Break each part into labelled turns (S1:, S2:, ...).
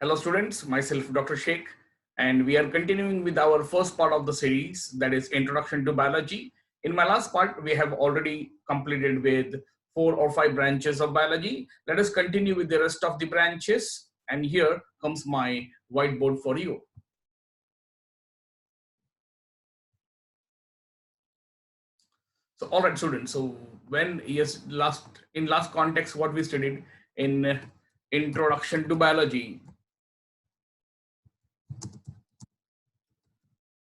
S1: Hello students, myself Dr. Sheikh, and we are continuing with our first part of the series, that is Introduction to Biology. In my last part, we have already completed with 4 or 5 branches of biology. Let us continue with the rest of the branches, and here comes my whiteboard for you. So all right students, so when in last context what we studied in Introduction to Biology,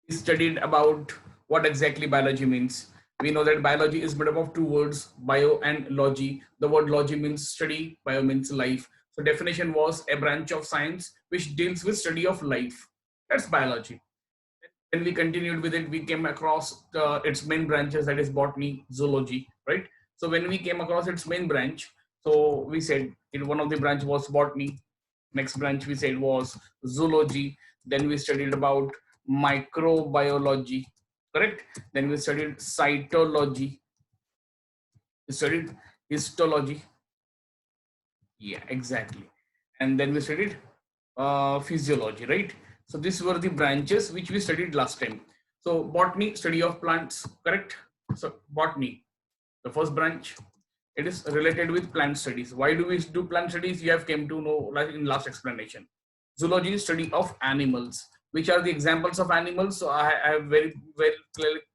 S1: we studied about what exactly biology means. We know that biology is made up of 2 words, bio and logy. The word logy means study, bio means life. So definition was a branch of science which deals with study of life. That's biology. When we continued with it, we came across its main branches, that is botany, zoology, right? So when we came across its main branch, so we said one of the branch was botany. Next branch we said was zoology. Then we studied about microbiology, correct? Then we studied cytology. We studied histology. Yeah, exactly. And then we studied physiology, right? So these were the branches which we studied last time. So botany, study of plants, correct? So botany, the first branch, it is related with plant studies. Why do we do plant studies? You have came to know like in last explanation. Zoology is study of animals. Which are the examples of animals? So I have very well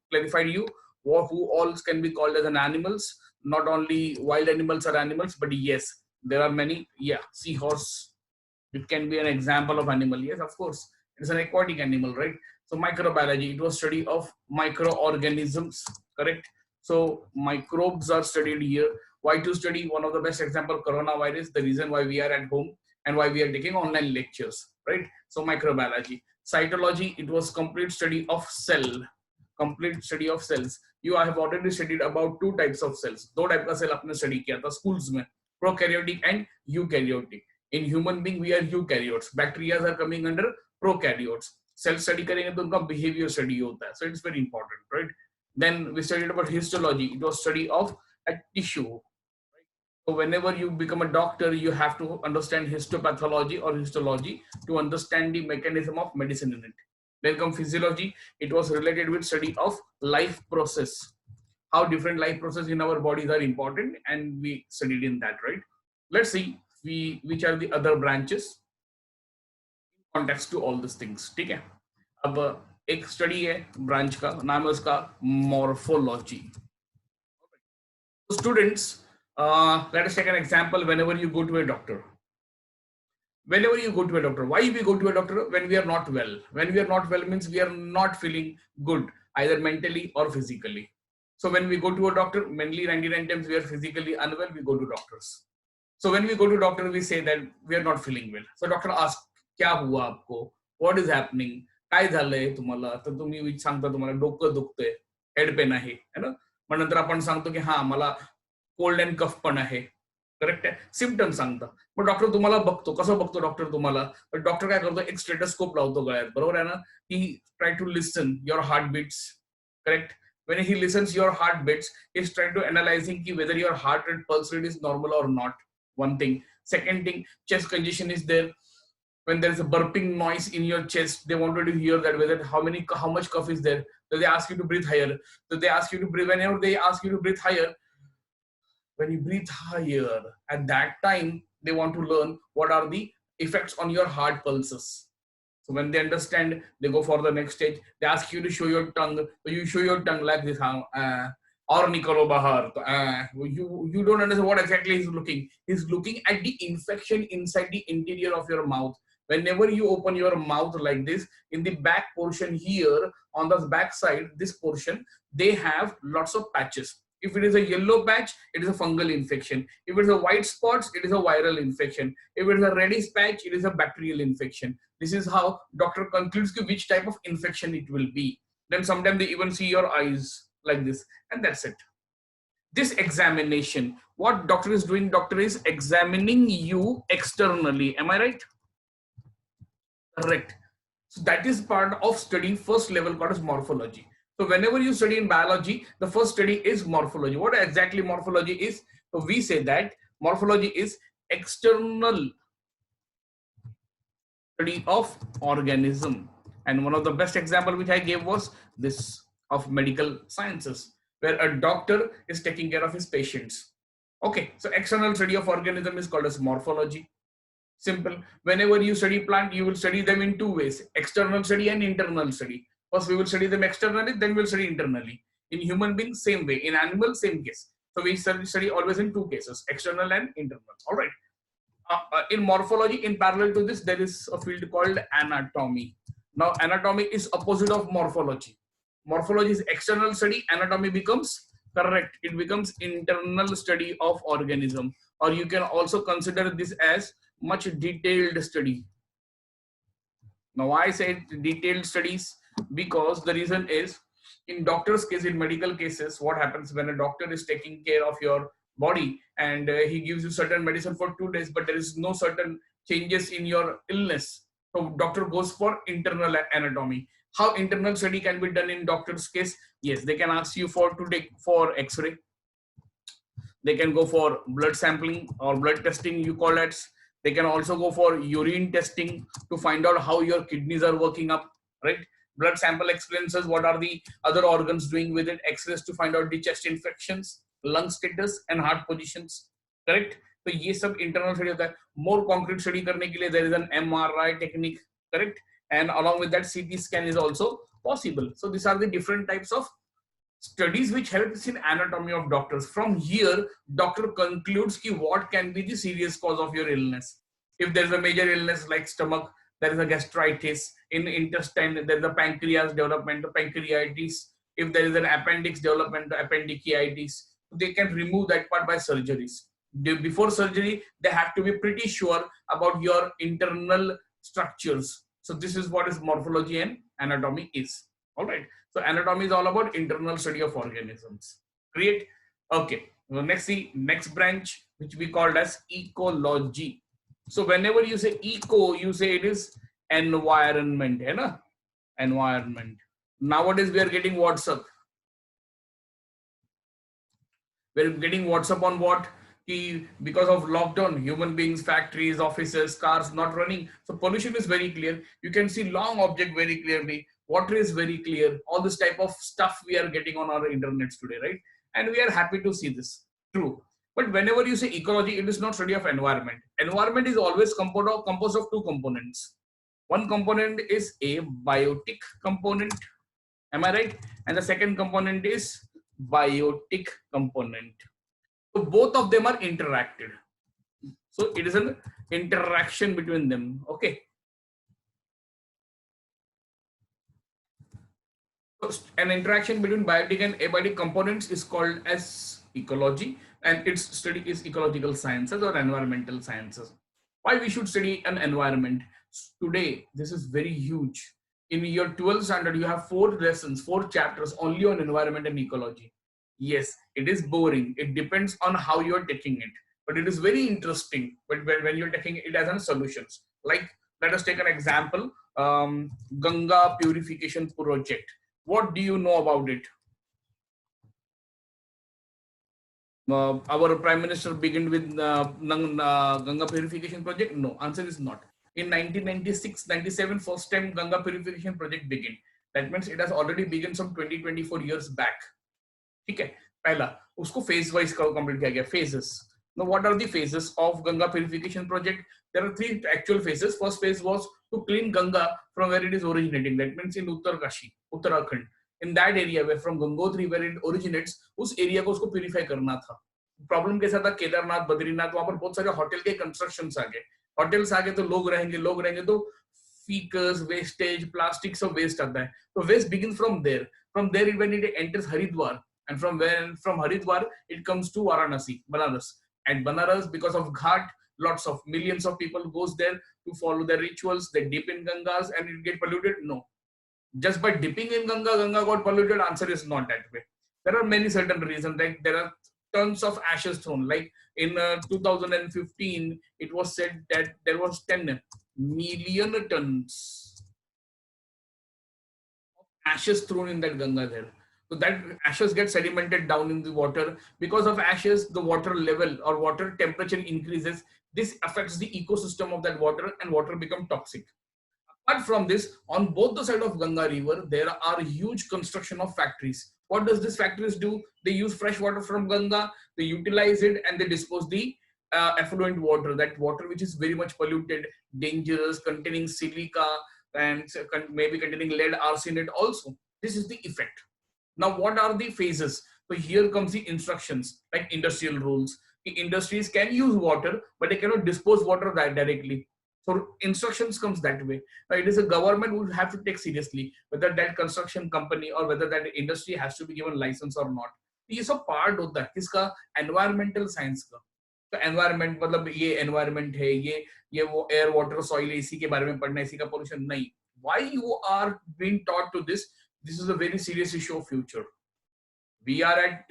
S1: clarified you who all can be called as an animals. Not only wild animals are animals, but yes, there are many. Yeah, seahorse, it can be an example of animal. Yes, of course, it's an aquatic animal, right? So microbiology, it was study of microorganisms, correct? So microbes are studied here. Why to study? One of the best example, coronavirus, the reason why we are at home and why we are taking online lectures, right? So microbiology. Cytology, it was complete study of cell, complete study of cells. You have already studied about 2 types of cells. दो type का cell आपने study किया था schools में, prokaryotic and eukaryotic. In human being we are eukaryotes, bacteria are coming under prokaryotes. Cell study करेंगे तो उनका behavior study होता है, so it's very important, right? Then we studied about histology. It was study of a tissue. So whenever you become a doctor, you have to understand histopathology or histology to understand the mechanism of medicine in it. Then come physiology. It was related with study of life process, how different life process in our bodies are important, and we studied in that, right? Let's see which are the other branches context to all these things. ठीक है, अब एक study है branch का, नाम है उसका morphology. Students, let us take an example. Whenever you go to a doctor, why we go to a doctor? When we are not well. When we are not well means we are not feeling good, either mentally or physically. So when we go to a doctor, mainly 99 times we are physically unwell, we go to doctors. So when we go to doctor, we say that we are not feeling well. So doctor asks, क्या हुआ आपको? What is happening? काय झालंय तुम्हाला? तर तुम्ही सांगता तुम्हाला डोकं दुखतंय, हेड पेन आहे, है ना? मग नंतर आपण सांगतो की हा मला कोल्ड अँड कफ पण आहे, करेक्ट आहे, सिम्पटम सांगता. मग डॉक्टर तुम्हाला बघतो, कसं बघतो डॉक्टर तुम्हाला? तर डॉक्टर काय करतो, एक स्टेटस्कोप लावतो गळ्यात, बरोबर आहे ना? He try to listen your heart beats, correct? When he listens your heart beats, he's trying to analyzing whether your heart rate, pulse rate is normal or not. One thing. Second thing, chest congestion is there. When there is a burping noise in your chest, they wanted to hear that whether how much cough is there. So they ask you to breathe higher. So they ask you to breathe. Whenever they ask you to breathe higher, when you breathe higher, at that time they want to learn what are the effects on your heart pulses. So when they understand, they go for the next stage. They ask you to show your tongue. So you show your tongue like this. Or Nicolo Bahar. You don't understand what exactly he's looking. He's looking at the infection inside the interior of your mouth. Whenever you open your mouth like this, in the back portion here, on the back side, this portion, they have lots of patches. If it is a yellow patch, it is a fungal infection. If it is a white spots, it is a viral infection. If it is a reddish patch, it is a bacterial infection. This is how doctor concludes which type of infection it will be. Then sometimes they even see your eyes like this, and that's it. This examination, what doctor is doing, doctor is examining you externally. Am I right? Correct. So that is part of studying first level called as morphology. So whenever you study in biology, the first study is morphology. What exactly morphology is? So we say that morphology is external study of organism. And one of the best example which I gave was this of medical sciences, where a doctor is taking care of his patients. Okay, so external study of organism is called as morphology. Simple. Whenever you study plant, you will study them in two ways: external study and internal study. First, we will study them externally, then we'll study internally. In human beings, same way. In animals, same case. So we study always in two cases: external and internal. All right. In morphology, in parallel to this, there is a field called anatomy. Now, anatomy is opposite of morphology. Morphology is external study. Anatomy becomes correct. It becomes internal study of organism, or you can also consider this as much detailed study. Now, why I say detailed studies? Because the reason is, in doctor's case, in medical cases, what happens when a doctor is taking care of your body and he gives you certain medicine for 2 days, but there is no certain changes in your illness. So doctor goes for internal anatomy. How internal study can be done in doctor's case? Yes, they can ask you to take for X-ray. They can go for blood sampling or blood testing, you call it. They can also go for urine testing to find out how your kidneys are working up, right? Blood sample explains us what are the other organs doing with it. X-rays to find out the chest infections, lung status and heart positions, correct? So ये सब internal study होता है. More concrete study करने के लिए there is an MRI technique, correct? And along with that CT scan is also possible. So these are the different types of studies which helps in anatomy of doctors. From here, doctor concludes ki what can be the serious cause of your illness. If there is a major illness like stomach, there is a gastritis. In intestine, there is a pancreas development, pancreatitis. If there is an appendix development, appendicitis, they can remove that part by surgeries. Before surgery, they have to be pretty sure about your internal structures. So this is what is morphology and anatomy is. All right. So anatomy is all about internal study of organisms. Great. Okay. So next branch, which we called as ecology. So whenever you say eco, you say it is environment, है ना? Environment. Nowadays we are getting WhatsApp. We're getting WhatsApp on what? Because of lockdown, human beings, factories, offices, cars not running. So pollution is very clear. You can see long object very clearly. Water is very clear. All this type of stuff we are getting on our internets today, right? And we are happy to see this. True. But whenever you say ecology, it is not study of environment. Environment is always composed of two components. One component is a biotic component. Am I right? And the second component is biotic component. So both of them are interacted. So it is an interaction between them. Okay. So an interaction between biotic and abiotic components is called as ecology, and its study is ecological sciences or environmental sciences. Why we should study an environment? Today, this is very huge. In your 12th standard, you have 4 lessons, 4 chapters only on environment and ecology. Yes, it is boring. It depends on how you are taking it, but it is very interesting when you're taking it as a solutions. Like, let us take an example, Ganga purification project. What do you know about it? Our Prime Minister began with Ganga purification project? No, answer is not. In 1996-97, first time Ganga purification project began. That means it has already begun some 20-24 years back. ठीक है, पहला उसको phase wise complete किया गया, phases. Now what are the phases of Ganga purification project? There are 3 actual phases. First phase was to clean Ganga from where it is originating. That means in Uttarkashi, Uttarakhand. In that area where from Gangotri where it originates, उस area को उसको purify करना था. Problem कैसा था? केदारनाथ, बद्रीनाथ, वहाँ पर बहुत सारे hotel के constructions आ गए. Hotels आ गए तो लोग रहेंगे तो feces, wastage, plastic सब waste आता है. So waste begins from there. From there when it enters Haridwar. And from Haridwar, it comes to Varanasi, Banaras. And Banaras, because of Ghat, lots of millions of people goes there to follow their rituals. They dip in Gangas and it get polluted. No, just by dipping in Ganga got polluted. Answer is not that way. There are many certain reasons. Like there are tons of ashes thrown. Like in 2015, it was said that there was 10 million tons of ashes thrown in that Ganga there. So that ashes get sedimented down in the water. Because of ashes, the water level or water temperature increases. This affects the ecosystem of that water and water becomes toxic. Apart from this, on both the side of Ganga river, there are huge construction of factories. What does these factories do? They use fresh water from Ganga, they utilize it, and they dispose the effluent water, that water which is very much polluted, dangerous, containing silica, and maybe containing lead, arsenate also. This is the effect. Now, what are the phases? So here comes the instructions, like industrial rules. The industries can use water, but they cannot dispose water directly. So instructions comes that way. Now, it is a government who will have to take seriously whether that construction company or whether that industry has to be given license or not. ये सब part होता है किसका, environmental science का. तो environment मतलब ये environment है, ये वो एयर वाटर सॉइल, इसी के बारे में पढ़ना, इसी का पोल्यूशन नहीं. Why you are being taught to this? This is a very serious issue of future. We are at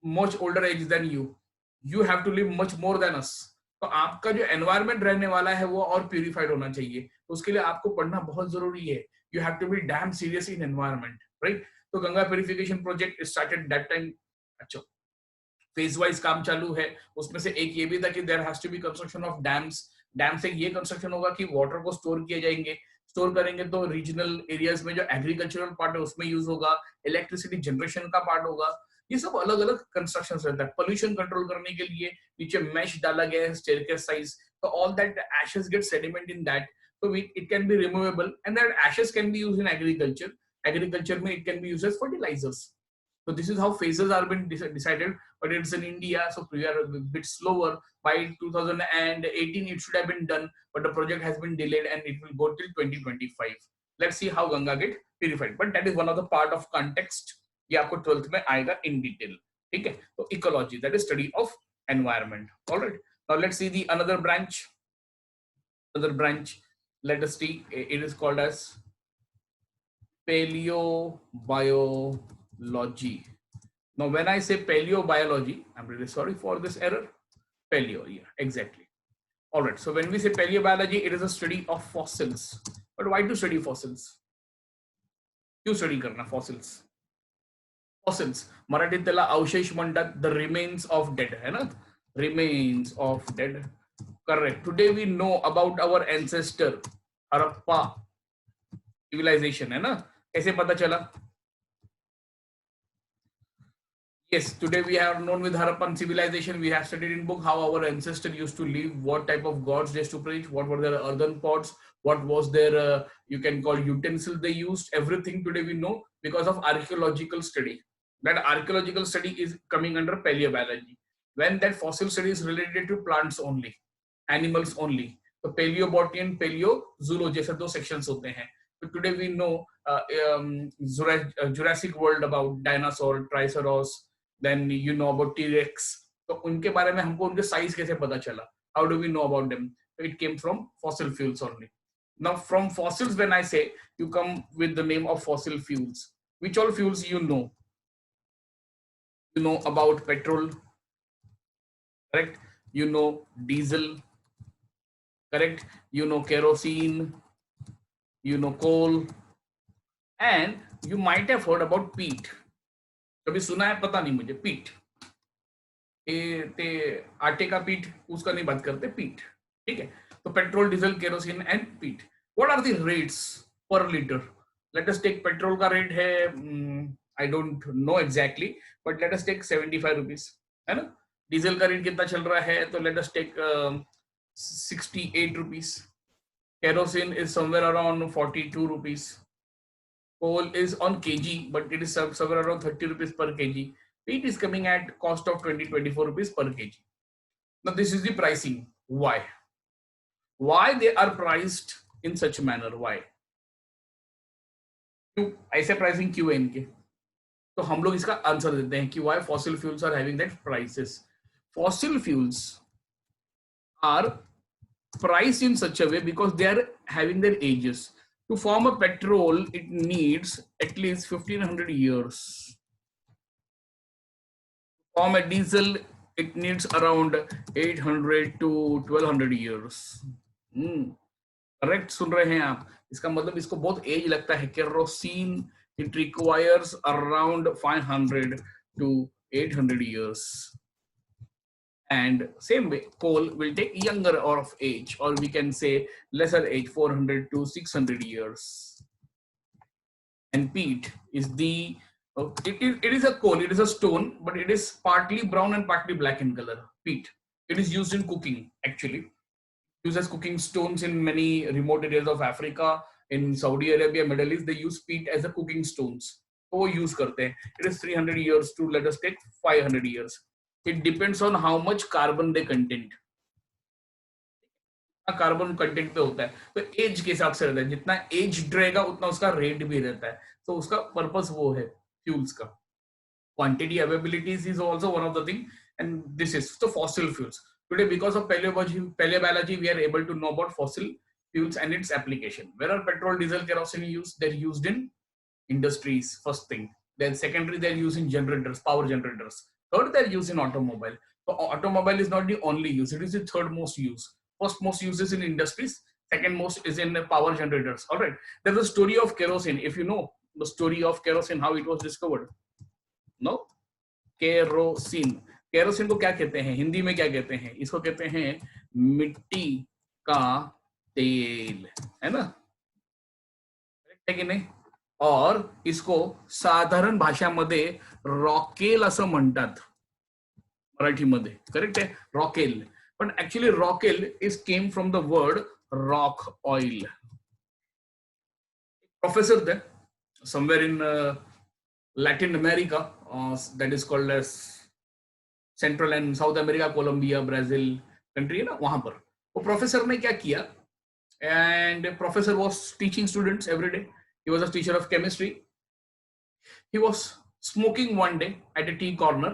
S1: much older age than you. You have to live much more than us. तो आपका जो environment रहने वाला है वो और purified होना चाहिए. तो उसके लिए आपको पढ़ना बहुत जरूरी है. You have to be damn serious in environment, right? तो Ganga purification project started that time. अच्छा, फेज वाइज काम चालू है. उसमें से एक ये भी था कि there has to be construction of dams. Dam से ये कंस्ट्रक्शन होगा कि वाटर को स्टोर किए जाएंगे. स्टोर करेंगे तो रीजनल एरियाज में जो एग्रीकल्चरल पार्ट है उसमें यूज होगा, इलेक्ट्रिसिटी जनरेशन का पार्ट होगा. ये सब अलग अलग कंस्ट्रक्शन रहता है. पोल्यूशन कंट्रोल करने के लिए नीचे मैश डाला गया है स्टेयरकेस साइज. तो all that ashes get sediment in that. So it can be removable, and that ashes can be used in agriculture. Agriculture में it can be used as fertilizers. So this is how phases are been decided, but it's in India, so we are a bit slower. By 2018 it should have been done, but the project has been delayed and it will go till 2025. Let's see how Ganga get purified. But that is one of the part of context. ये आपको 12th में आएगा in detail. ठीक है? तो ecology, that is study of environment. All right. Now let's see the another branch. Another branch. Let us see. It is called as paleobiology. Now, when I say paleobiology, I'm really sorry for this error. Paleo, yeah, exactly. All right. So when we say paleobiology, it is a study of fossils. But why to study fossils? क्यों study करना fossils? Fossils. मराठीत त्याला अवशेष म्हणतात. The remains of dead, है ना? Remains of dead. Correct. Today we know about our ancestor Harappa civilization, है ना? कैसे पता चला? Yes, today we have known with Harappan civilization. We have studied in book how our ancestors used to live, what type of gods they used to preach, what were their earthen pots, what was their you can call utensils they used. Everything today we know because of archaeological study. That archaeological study is coming under paleobiology. When that fossil study is related to plants only, animals only. तो paleobotany and paleozoology जैसे दो sections होते हैं. So today we know Jurassic World about dinosaur, Triceratops. Then you know about T-Rex. तो उनके बारे में हमको उनके size कैसे पता चला? How do we know about them? So it came from fossil fuels only. Now from fossils, when I say, you come with the name of fossil fuels. Which all fuels you know? You know about petrol, correct? You know diesel, correct? You know kerosene, you know coal, and you might have heard about peat. कभी सुना है? पता नहीं मुझे. पीट, आटे का पीठ, उसका नहीं बात करते. पीट, ठीक है? तो petrol, diesel, kerosene and peat. What are the rates per litre? Let us take petrol का रेट है, I don't know exactly, but let us take 75 rupees, है ना? डीजल का रेट कितना चल रहा है? तो let us take 68 rupees. Kerosene is somewhere around 42 rupees. Coal is on kg, but it is somewhere around 30 rupees per kg. Wheat is coming at cost of 20-24 rupees per kg. Now this is the pricing. Why? Why they are priced in such a manner? Why? क्यों ऐसे pricing क्यों है इनके? तो हम लोग इसका answer देते हैं कि why fossil fuels are having that prices. Fossil fuels are priced in such a way because they are having their ages. To form a petrol, it needs at least 1500 years. To form a diesel, it needs around 800 to 1200 years. Correct सुन रहे हैं आप? इसका मतलब इसको बहुत as लगता है. Kerosene, it requires around 500 to 800 years. And same way, coal will take younger or of age, or we can say lesser age, 400 to 600 years. And peat is the, it is a coal, it is a stone, but it is partly brown and partly black in color. Peat. It is used in cooking, actually. Used as cooking stones in many remote areas of Africa, in Saudi Arabia, Middle East. They use peat as a cooking stones. वो use करते हैं. It is 300 years to, let us take 500 years. It depends on how much carbon they contain. Carbon content पे होता है, तो as के हिसाब से रहता है. जितना एज रहेगा उतना उसका रेट भी रहता है. तो उसका पर्पस वो है फ्यूल्स का. Quantity availabilities is also one of the thing, and this is the fossil fuels. Today, because of paleobiology, we are able to know about fossil fuels and its application. Where are petrol, diesel, kerosene used? They're used in industries, first thing. Then secondary, they're used in generators, power generators. Third, they're used in automobile. So automobile is not the only use, it is the third most use. First most use is in industries, second most is in power generators. All right. There's a story of kerosene. If you know the story of kerosene, how it was discovered. No, kerosene. Kerosene को क्या कहते हैं हिंदी में, क्या कहते हैं इसको? कहते हैं मिट्टी का तेल, है ना? करेक्ट है की नाही? और इसको साधारण भाषामध्ये रॉकेल असं म्हणतात मराठीमध्ये. करेक्ट आहे, रॉकेल. पण ऍक्च्युअली रॉकेल is came from the word rock oil. Professor थे somewhere in Latin America, that is called as Central and South America, Colombia, Brazil country है ना, वहां पर वो प्रोफेसर ने क्या किया, and professor was teaching students every day. He was a teacher of chemistry. He was smoking one day at a tea corner.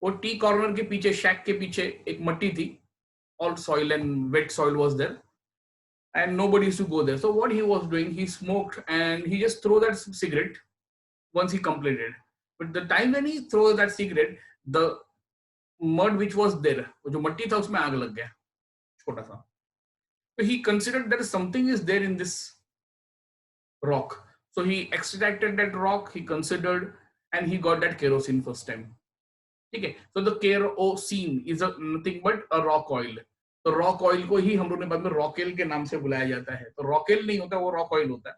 S1: वो T corner के पीछे, शैक के पीछे एक मट्टी थी. All soil and wet soil was there, and nobody used to go there. So what he was doing, he smoked and he just threw that cigarette once he completed. But the time when he throws that cigarette, the mud which was there, जो मट्टी था उसमें आग लग गया छोटा सा. So he considered that something is there in this rock. So he extracted that rock, he considered, and he got that kerosene first time. ठीक है. So the kerosene is nothing but a rock oil. तो rock oil को ही हम लोग ने बाद में रॉकेल के नाम से बुलाया जाता है. तो रॉकेल नहीं होता, वो रॉक ऑयल होता है.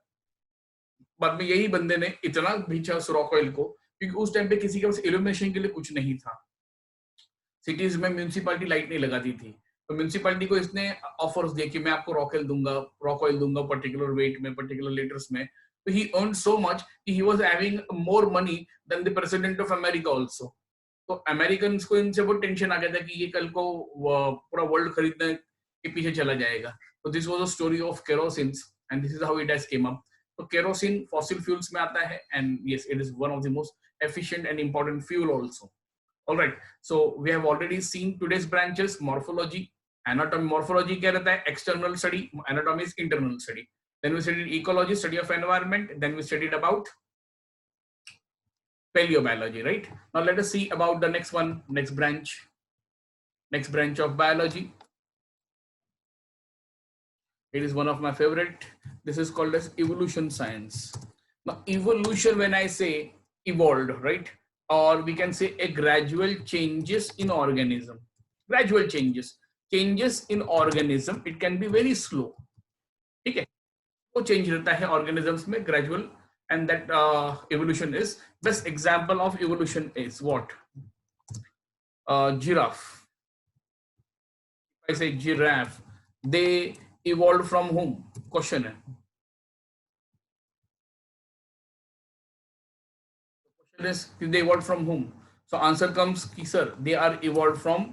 S1: बाद में यही बंदे ने इतना भींचा उस रॉक ऑयल को, क्योंकि उस टाइम पे किसी के पास इल्यूमिनेशन के लिए कुछ नहीं था. सिटीज में म्यूनिसिपैलिटी लाइट नहीं लगाती थी, तो म्यूनिसिपैलिटी को इसने ऑफर्स दिए कि मैं आपको रॉक ऑयल दूंगा पर्टिकुलर वेट में, पर्टिकुलर लीटर्स में. तो ही अर्न सो मच कि he was having more money than the president of America also. तो अमेरिकन को इनसे बहुत टेंशन आ गया था कि ये कल को पूरा वर्ल्ड खरीदने के पीछे चला जाएगा. तो this was a story of kerosene, and this is how it has came up. तो केरोसिन फॉसिल फ्यूल्स में आता है, and yes, it is one of the most efficient and important fuel also. Alright, so we have already seen today's branches. Morphology, anatomy. Morphology क्या रहता है? External study. Anatomy is internal study. Then we studied ecology, study of environment. Then we studied about paleobiology, right? Now let us see about the next one, next branch of biology. It is one of my favorite. This is called as evolution science. Now evolution, when I say evolved, right, or we can say a gradual changes in organism. Gradual changes in organism. It can be very slow. ठीक है, वो change रहता है organisms में gradual, and that evolution is, best example of evolution is what? Giraffe. If I say giraffe, they evolved from whom? Question है. The question is, they evolved from whom? So answer comes, sir, they are evolved from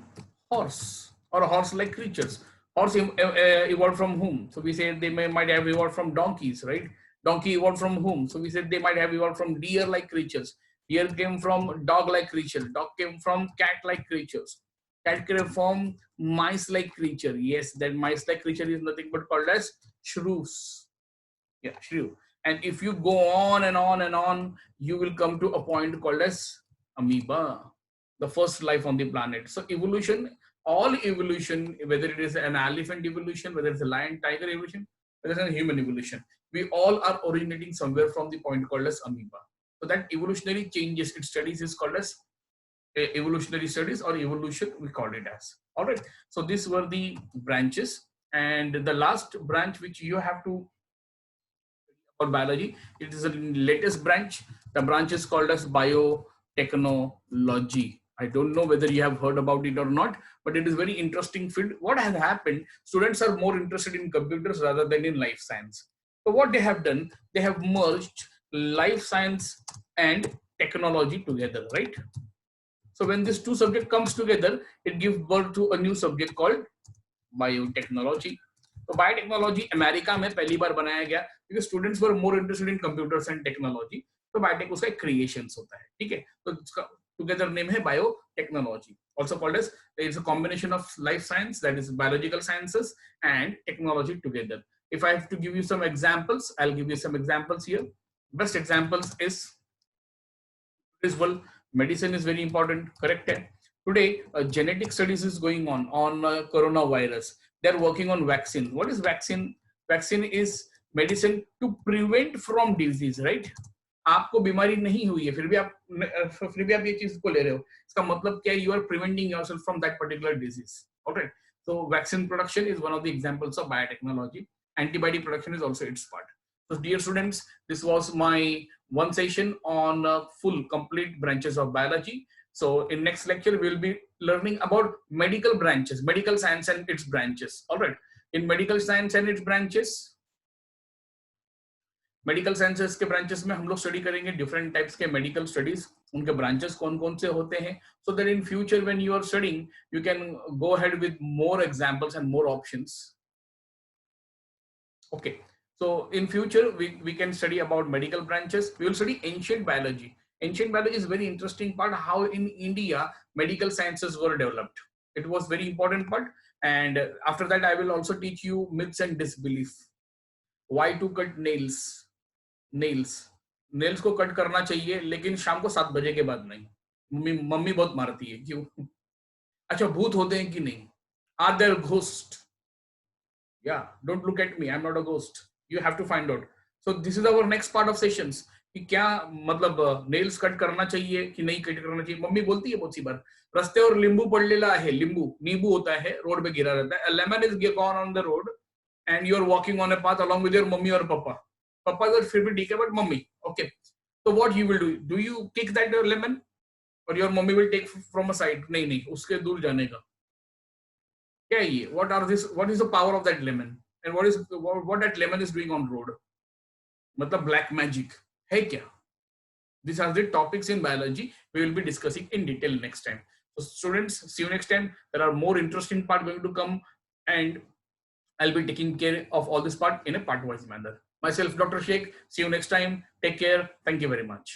S1: horse or horse-like creatures. Horse evolved from whom? So we say they might have evolved from donkeys, right? Donkey evolved from whom? So we said they might have evolved from deer-like creatures. Deer came from dog-like creatures. Dog came from cat-like creatures. Cat came from mice-like creature. Yes, that mice-like creature is nothing but called as shrews. Yeah, shrew. And if you go on and on and on, you will come to a point called as amoeba, the first life on the planet. So evolution, all evolution, whether it is an elephant evolution, whether it's a lion, tiger evolution, whether it's a human evolution, we all are originating somewhere from the point called as amoeba. So that evolutionary changes, its studies is called as evolutionary studies or evolution, we called it as. All right. So these were the branches, and the last branch which you have to about biology, it is the latest branch. The branch is called as biotechnology. I don't know whether you have heard about it or not, but it is very interesting field. What has happened? Students are more interested in computers rather than in life science. So what they have done, they have merged life science and technology together, right? So when these two subjects comes together, it gives birth to a new subject called biotechnology. तो biotechnology America में पहली बार बनाया गया क्योंकि students were more interested in computers and technology. तो biotech उसका एक creations होता है, ठीक है. तो उसका टुगेदर नेम है biotechnology, also called as it's a combination of life science, that is biological sciences, and technology together. If I have to give you some examples, I'll give you some examples here. Best examples is visual medicine is very important, correct? Today, genetic studies is going on coronavirus. They're working on vaccine. What is vaccine? Vaccine is medicine to prevent from disease, right? आपको बीमारी नहीं हुई है, फिर भी आप ये चीज को ले रहे हो, इसका मतलब क्या है? You are preventing yourself from that particular disease. Alright. So vaccine production is one of the examples of biotechnology. Antibody production is also its part. So dear students, this was my one session on full complete branches of biology. So in next lecture, we'll be learning about medical branches, medical science and its branches. All right. In medical science and its branches, medical sciences के branches में हम लोग study करेंगे different types के medical studies, उनके branches कौन कौन से होते हैं, so that in future when you are studying you can go ahead with more examples and more options. Okay, so in future we can study about medical branches. We will study ancient biology. Ancient biology is very interesting part, how in India medical sciences were developed. It was very important part. And after that I will also teach you myths and disbelief. Why to cut nails को cut करना चाहिए लेकिन शाम को 7 बजे के बाद नहीं. मम्मी बहुत मारती है, क्यों? अच्छा, भूत होते हैं कि नहीं? Are there ghosts? Yeah, don't look at me, I'm not a ghost. You have to find out. So this is our next part of sessions कि क्या मतलब नेल्स कट करना चाहिए कि नहीं कट करना चाहिए. मम्मी बोलती है बहुत सी बार, रस्ते और नींबू पडलेला आहे, नींबू होता है, रोड पे गिरा रहता है. A lemon is gone on the road and you are walking on a path along with your mummy or papa. Papa तो फिर भी ठीक है, but mummy, okay. So what you will do? Do you kick that lemon or your mummy will take from a side? नहीं, उसके दूर जाने का. क्या है ये? What is the power of that lemon? And what that lemon is doing on road? मतलब black magic है क्या? These are the topics in biology we will be discussing in detail next time. So students, see you next time. There are more interesting part going to come, and I'll be taking care of all this part in a part-wise manner. Myself, Dr. Sheikh. See you next time. Take care. Thank you very much.